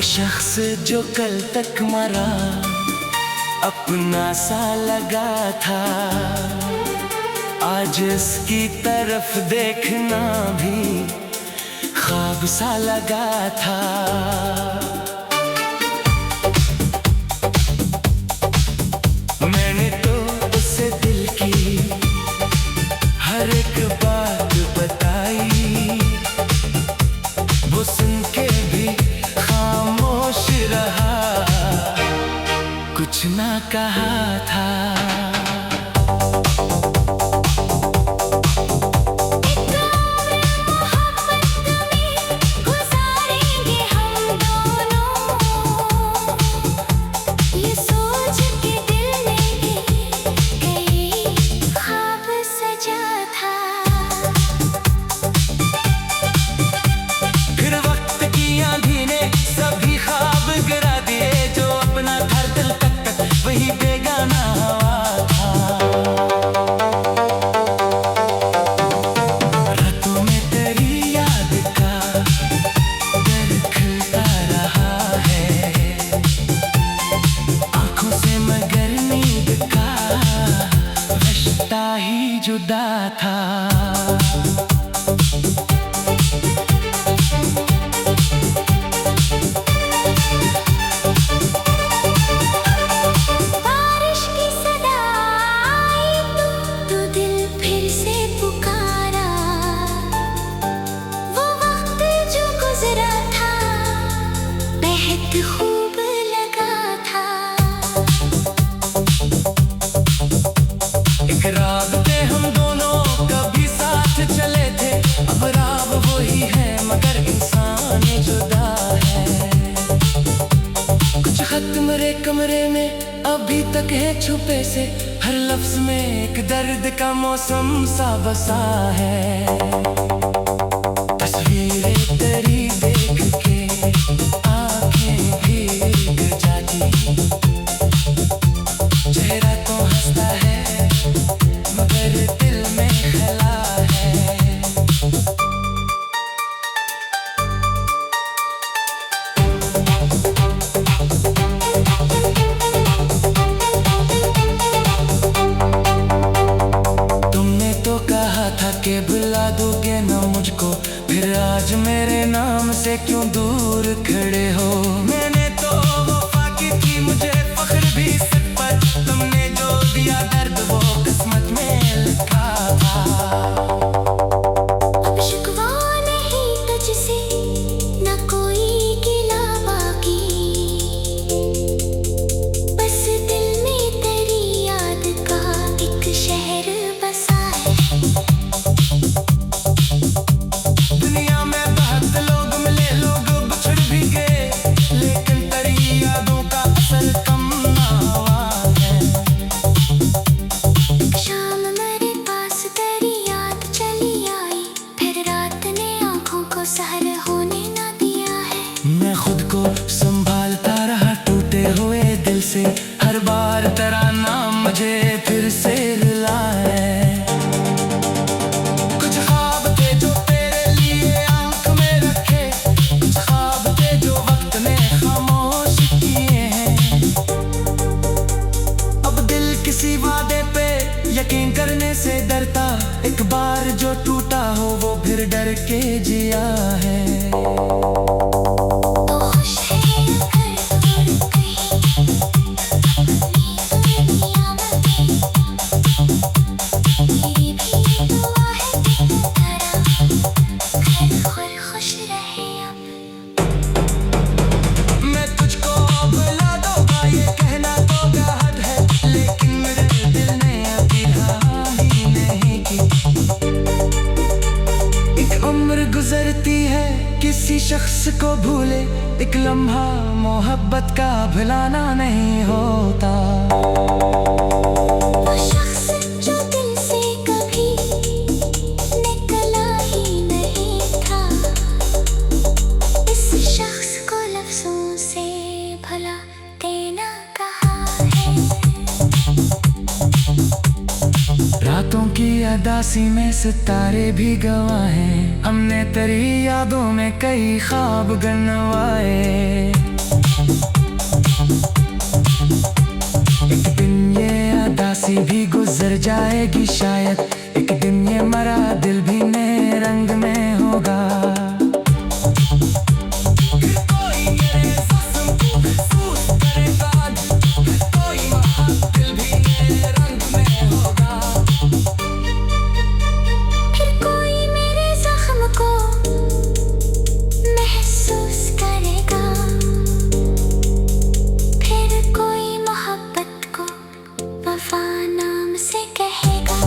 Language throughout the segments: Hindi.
शख्स जो कल तक मरा अपना सा लगा था, आज इसकी तरफ देखना भी ख्वाब सा लगा था। मैंने तो उसे दिल की हर एक बात बताई, वो सुन के भी खामोश रहा, कुछ ना कहा था। ही जुदा था। बारिश की सदा आई तो दिल फिर से पुकारा, वो वक्त जो गुजरा था बेहद खूब लगा था। एक रात पे हम दोनों कभी साथ चले थे, अब रात वही है मगर इंसान जुदा है। कुछ खत मेरे कमरे में अभी तक है छुपे से, हर लफ्ज में एक दर्द का मौसम सा बसा है। तस्वीरें तेरी देख के आंखें भीग जाती, चेहरा तो हंसता है मगर दिल में खला है। तुमने तो कहा था कि भुला दोगे ना मुझको, फिर आज मेरे नाम से क्यों दूर खड़े हो। मैंने तो वफा की थी, मुझे फख्र भी सिर पर, तुमने जो दिया दर्द वो किस्मत में लिखा था। अब शिकवा नहीं तुझसे न कोई गिला बाकी, बस दिल में तेरी याद का एक शहर बसा है। दुनिया में बहुत लोग मिले, लोग बिछड़ भी गए, लेकिन तेरी यादों का असर कम ना हुआ है। शाम मेरे पास तेरी याद चली आई, फिर रात ने आंखों को सहर होने ना दिया है। मैं खुद को संभालता रहा टूटे हुए दिल से, हर बार तेरा नाम मुझे फिर से रुलाए। कुछ ख्वाब थे जो तेरे लिए आंख में रखे, कुछ ख्वाब थे जो वक्त ने खामोश किए हैं। अब दिल किसी वादे पे यकीन करने से डरता, एक बार जो टूटा हो वो फिर डर के जिया है। तो खुश है अगर और कहीं अपनी दुनिया में, मेरी भी दुआ है कि तेरा घर खुद खुश रहे। अब मैं तुझको बुला दूंगा ये कहना तो गहद है, लेकिन मेरे दिल ने अभी हाँ ही नहीं की। एक उम्र गुजरती है किसी शख्स को भूले, एक लम्हा मोहब्बत का भुलाना नहीं होता। वो शख्स जो दिल से कभी निकला ही नहीं था, इस शख्स को लफ्जों से भला देना कहा है। रातों की अदासी में सितारे भी गवाए, हमने तेरी यादों में कई ख्वाब गनवाए। उदासी भी गुजर जाएगी शायद, एक दिन ये मरा दिल भी नए रंग में होगा। कोई मेरे सासों को महसूस करेगा, कोई वहाँ दिल भी नए रंग में होगा। फिर कोई मेरे जख्म को महसूस करेगा, फिर कोई मोहब्बत को वफा नाम से कहेगा।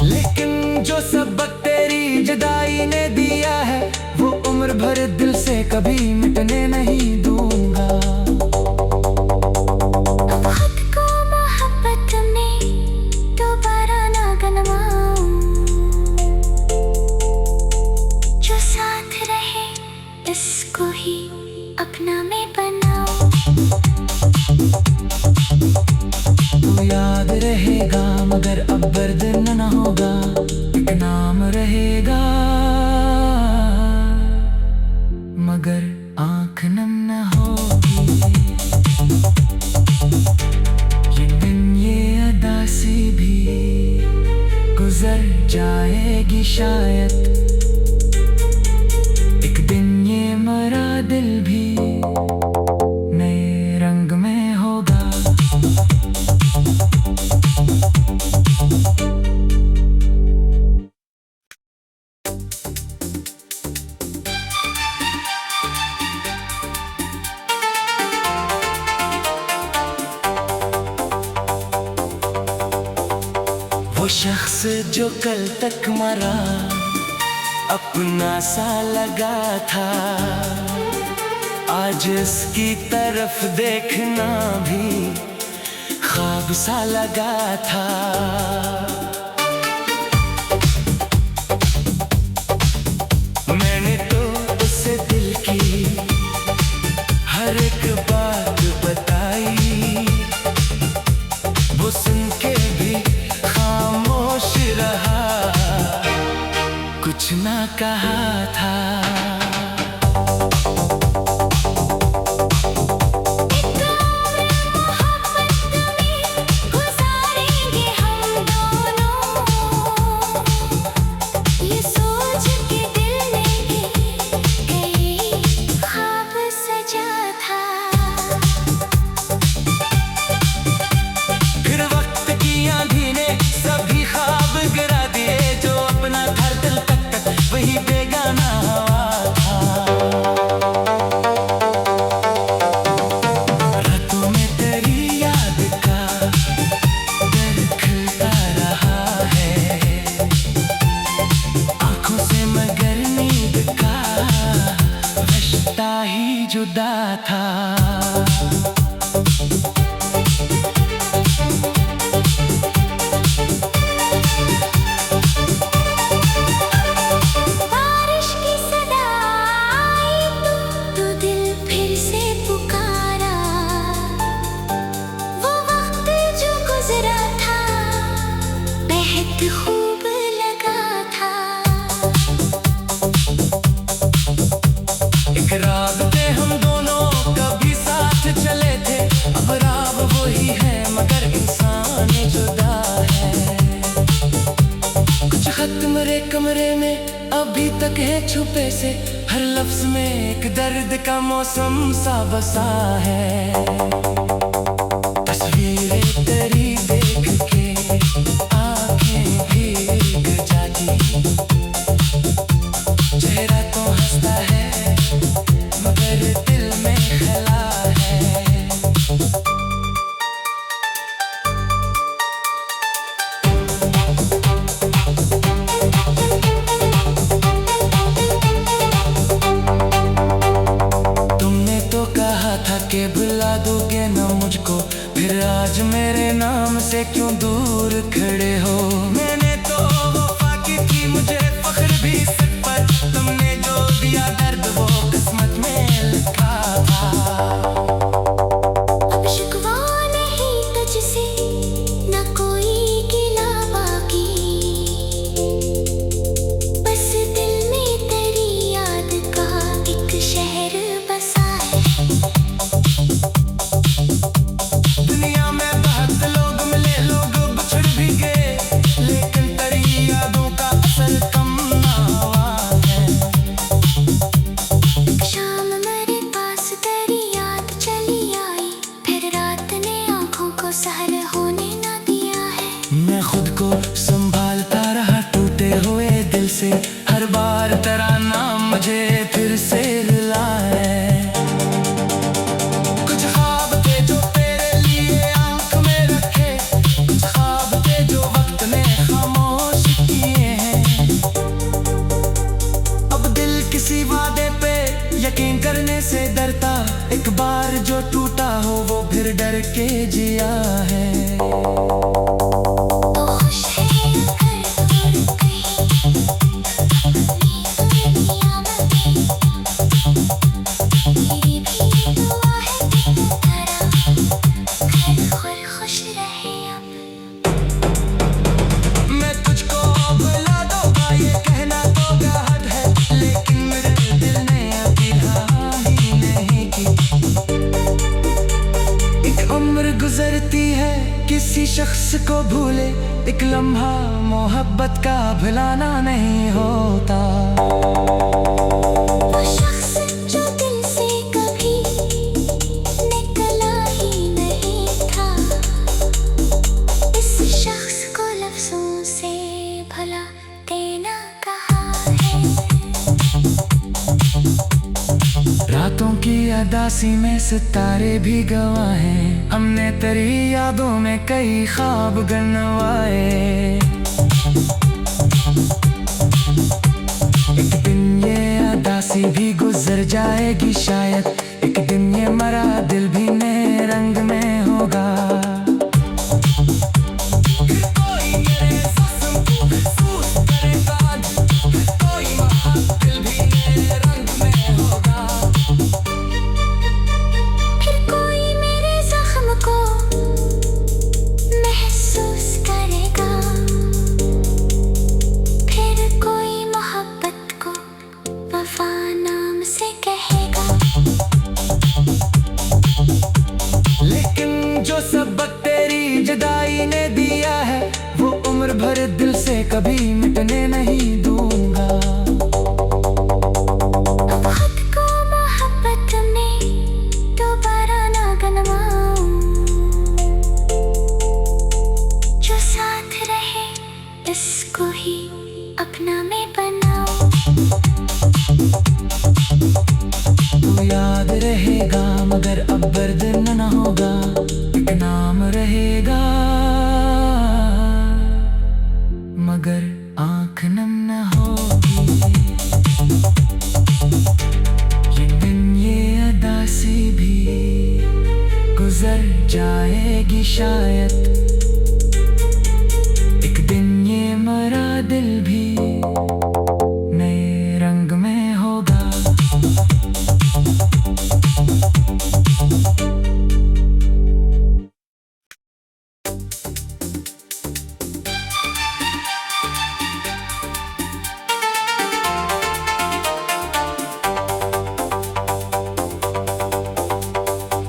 लेकिन जो सबक तेरी जुदाई ने दिया है, वो उम्र भर दिल से कभी मिटने नहीं दूंगा। खुद को मोहब्बत में दोबारा ना गनवाऊं, जो साथ रहे इसको ही अपना मैं बनाऊं। तू याद रहेगा मगर अब दर्द न होगा, एक नाम रहेगा मगर आँख नम न होगी। ये दिन ये अदासी भी गुजर जाएगी शायद, एक दिन ये मरा दिल भी नए रंग में होगा। वो शख्स जो कल तक मरा अपना सा लगा था, आज इसकी तरफ देखना भी ख्वाब सा लगा था। मैंने तो उसे दिल की हर एक बात बताई, वो सुन के भी खामोश रहा, कुछ ना कहा था। जुदा था बारिश की सदा आई तो दिल फिर से पुकारा, वो वक्त जो गुजरा था बेहद खूब लगा था। एक रात पे हम दोनों कभी साथ चले थे, अब रात वही है मगर इंसान जुदा है। कुछ खत मेरे कमरे में अभी तक है छुपे से, हर लफ्ज में एक दर्द का मौसम सा बसा है। तस्वीरें तेरी देख के आंखें भीग जाती, चेहरा तो हंसता है मगर दिल में खला है। तुमने तो कहा था कि भुला दोगे ना मुझको, फिर आज मेरे नाम से क्यों दूर खड़े हो। मैंने तो वफा की थी मुझे फख्र भी सिर पर, तुमने जो दिया दर्द वो किस्मत में लिखा था। अब शिकवा नहीं तुझसे न कोई गिला बाकी, बस दिल में तेरी याद का एक शहर बसा है। सहर होने ना दिया है। मैं खुद को संभालता रहा टूटे हुए दिल से, हर बार तेरा नाम मुझे फिर से रुलाए। कुछ ख्वाब थे जो तेरे लिए आंख में रखे, कुछ ख्वाब थे जो वक्त ने खामोश किए हैं। अब दिल किसी वादे पे यकीन करने से डरता, एक बार जो टूटा हो वो फिर डर के जिया है। तो खुश है अगर और कहीं अपनी दुनिया में, मेरी भी दुआ है कि तेरा घर खुश रहे अब। मैं तुझको बुला दूंगा ये कहना तो गहद है, लेकिन मेरे दिल ने अभी हाँ ही नहीं की। एक उम्र गुजरती है किसी शख्स को भूले, एक लम्हा मोहब्बत का भुलाना नहीं होता। वो शख्स जो दिल से कभी निकला ही नहीं था, इस शख्स को लफ्जों से भला देना कहा है। रातों की अदासी में सितारे भी गवाए हैं, हमने तेरी यादों में कई ख्वाब गनवाए। एक दिन ये अदासी भी गुजर जाएगी शायद, एक दिन ये मरा दिल भी नए रंग में होगा। फिर कोई मेरे जिस्म को महसूस करेगा, फिर कोई दिल भी नए रंग में होगा। फिर कोई मेरे जख्म को महसूस करेगा, फिर कोई मोहब्बत को वफा नाम से कहेगा। लेकिन जो सबक तेरी जुदाई ने दिया है, वो उम्र भर दिल से कभी मिटने नहीं दूंगा। अब खुद को मोहब्बत में दोबारा ना गनवाऊं, जो साथ रहे इसको ही अपना मैं बनाऊं। तू याद रहेगा मगर अब दर्द न होगा, एक नाम रहेगा मगर आंख नम न होगी। ये दिन ये अदासी भी गुजर जाएगी शायद, एक दिन ये मरा दिल भी नए रंग में होगा।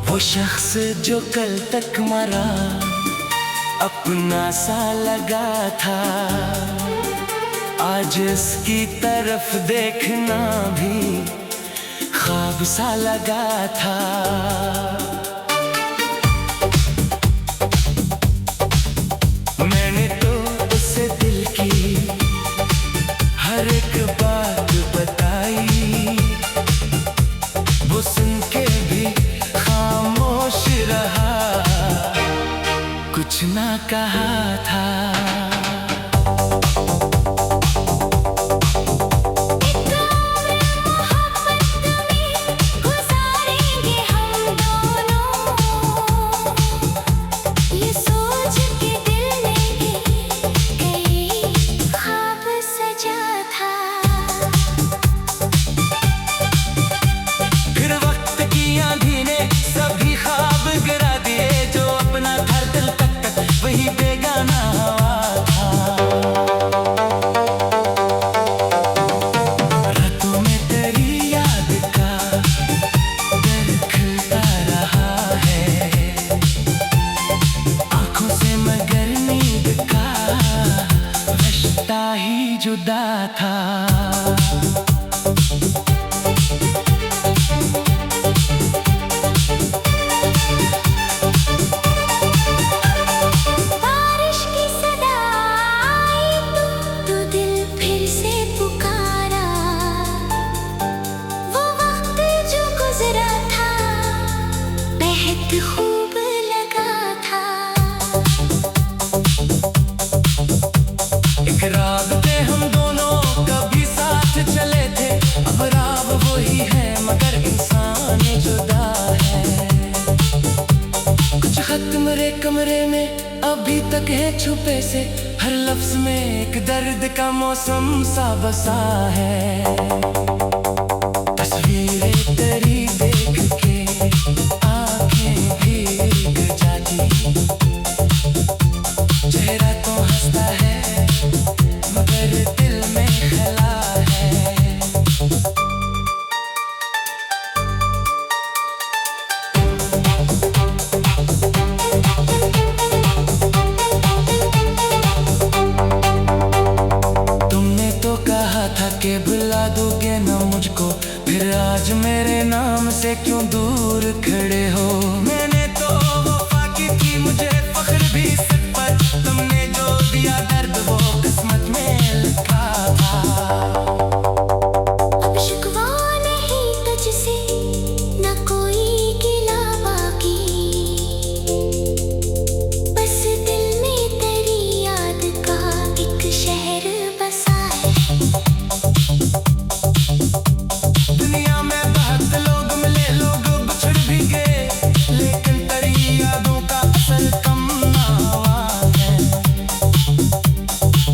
वो शख्स जो कल तक मरा अपना सा लगा था, आज इसकी तरफ देखना भी ख्वाब सा लगा था। मैंने तो उसे दिल की हर एक बात बताई, वो सुन के भी खामोश रहा, कुछ ना कहा था। जुदा था। वक्त खूब लगा था। एक रात पे हम दोनों कभी साथ चले थे, अब रात वही है मगर इंसान जुदा है। कुछ खत मेरे कमरे में अभी तक है छुपे से, हर लफ्ज में एक दर्द का मौसम सा बसा है। तस्वीरें तेरी देख के आंखें भीग जाती, चेहरा तो हंसता है मगर दिल में खला है। तुमने तो कहा था कि भुला दोगे ना मुझको, फिर आज मेरे नाम से क्यों दूर खड़े हो। मैंने तो वफा की थी, मुझे फख्र भी सिर पर, तुमने जो दिया दर्द वो किस्मत में लिखा था। अब शिकवा नहीं तुझसे, न कोई गिला बाकी, बस दिल में तेरी याद का एक शहर बसा है। दुनिया में बहुत लोग मिले, लोग बिछड़ भी गए, लेकिन तेरी यादों का असर कम ना हुआ है।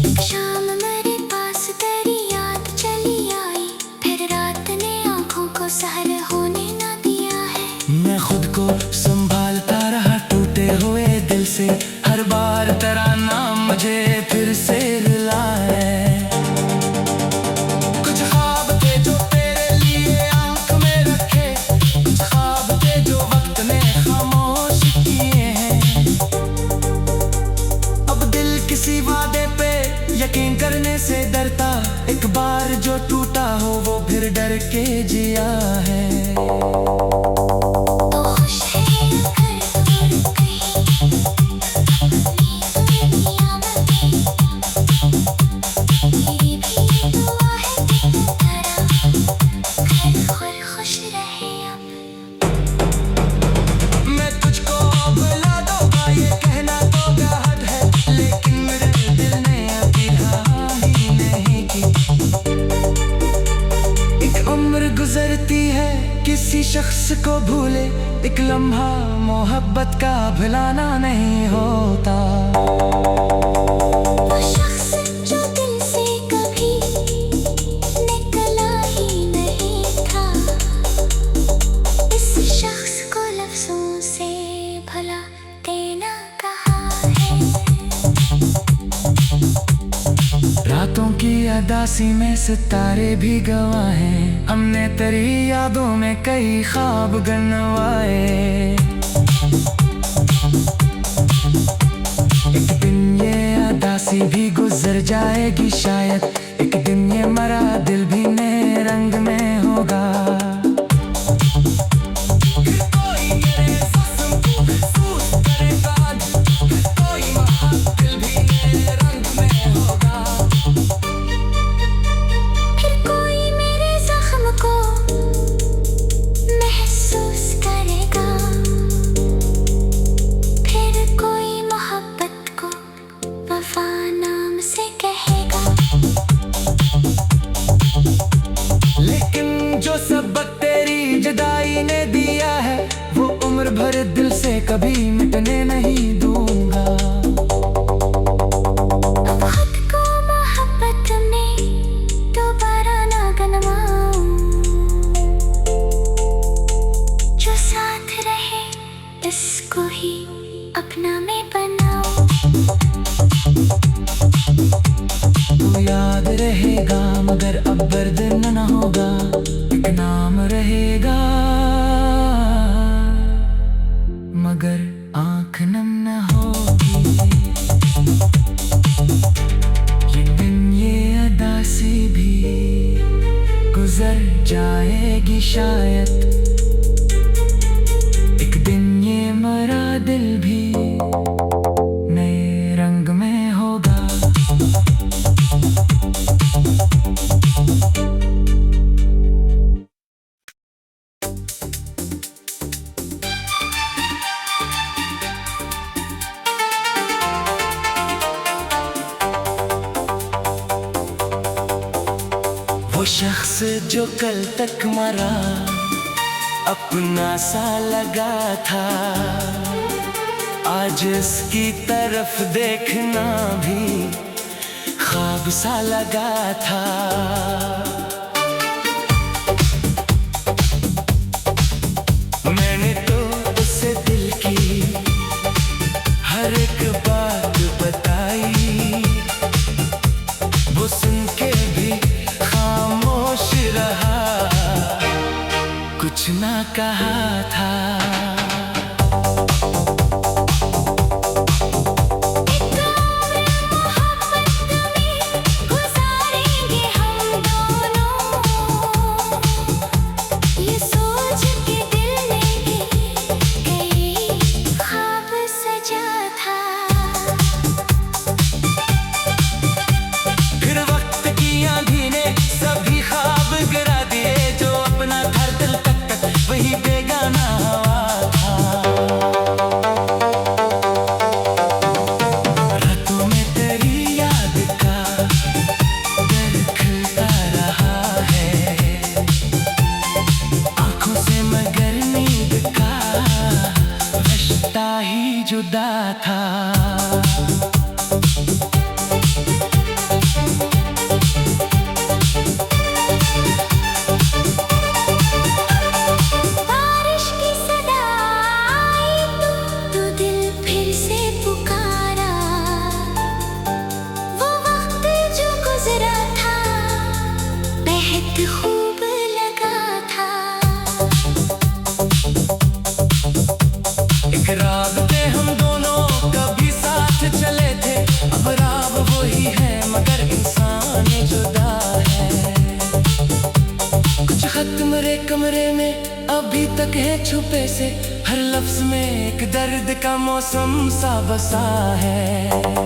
एक शाम मेरे पास तेरी याद चली आई, फिर रात ने आंखों को सहर होने ना दिया है। मैं खुद को संभालता रहा टूटे हुए दिल से, हर बार तेरा नाम मुझे फिर से रुला है। कुछ ख्वाब थे जो तेरे लिए आंख में रखे, कुछ ख्वाब थे जो वक्त ने खामोश किए हैं। अब दिल किसी वादे पे यकीन करने से डरता, एक बार जो टूटा हो वो फिर डर के जिया है। तो खुश है अगर दूर कहीं, अपनी दुनिया में मेरी भी दुआ है तेरी तरह, घर खुश रहे अब। मैं तुझको बुला दूंगा ये कहना तो बेहद है, लेकिन मेरे दिल ने अभी हाँ ही नहीं की। एक उम्र गुजरती है किसी शख्स को भूले, एक लम्हा मोहब्बत का भुलाना नहीं होता। वो शख्स जो दिल से कभी निकला ही नहीं था, इस शख्स को लफ्जों से भला देना कहा है। रातों की अदासी में सितारे भी गवाह हैं, हमने तेरी यादों में कई ख्वाब गनवाए। एक दिन ये अदासी भी गुजर जाएगी शायद, एक दिन ये मरा दिल भी नए रंग में होगा। फिर कोई मेरे सासों को महसूस करेगा, फिर कोई महादिल भी नए रंग में होगा। फिर कोई मेरे जख्म को महसूस करेगा, फिर कोई मोहब्बत को वफा नाम से कहेगा। लेकिन जो सबक तेरी जुदाई ने दिया है, वो उम्र भर दिल से कभी मिटने नहीं दूंगा। अब खुद को मोहब्बत में दोबारा ना गनवाऊं, जो साथ रहे इसको ही अपना मैं बनाऊं। तू याद रहेगा मगर अब दर्द न होगा, एक नाम रहेगा मगर आँख नम न होगी। ये दिन ये अदासी भी गुजर जाएगी शायद, एक दिन ये मरा दिल भी शख्स जो कल तक मरा अपना सा लगा था, आज इसकी तरफ देखना भी ख्वाब सा लगा था। मैंने तो उसे दिल की हर एक बात बताई, वो सुन के भी खामोश रहा, कुछ ना कहा था। ही जुदा था। बारिश की सदा आई तो दिल फिर से पुकारा, वो वक्त जो गुजरा था बेहद खूब लगा था। एक रात पे हम दोनों कभी साथ चले थे, अब रात वही है मगर इंसान जुदा है। कुछ खत मेरे कमरे में अभी तक है छुपे से, हर लफ्ज में एक दर्द का मौसम सा बसा है।